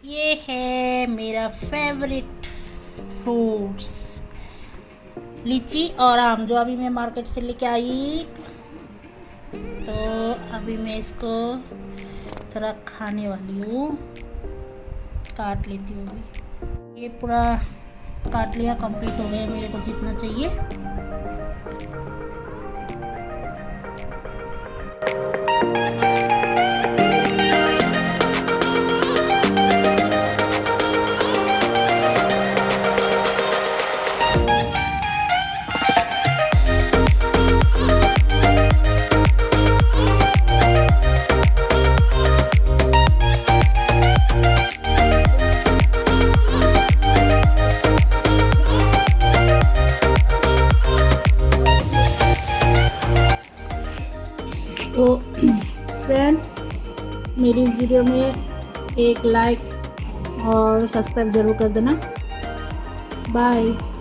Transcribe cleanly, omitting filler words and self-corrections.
ये है मेरा फेवरेट फ्रूट्स, लीची और आम, जो अभी मैं मार्केट से लेके आई। तो अभी मैं इसको थोड़ा खाने वाली हूँ, काट लेती हूँ अभी। ये पूरा काट लिया, कंप्लीट हो गया मेरे को जितना चाहिए। तो फ्रेंड, मेरी इस वीडियो में एक लाइक और सब्सक्राइब ज़रूर कर देना। बाय।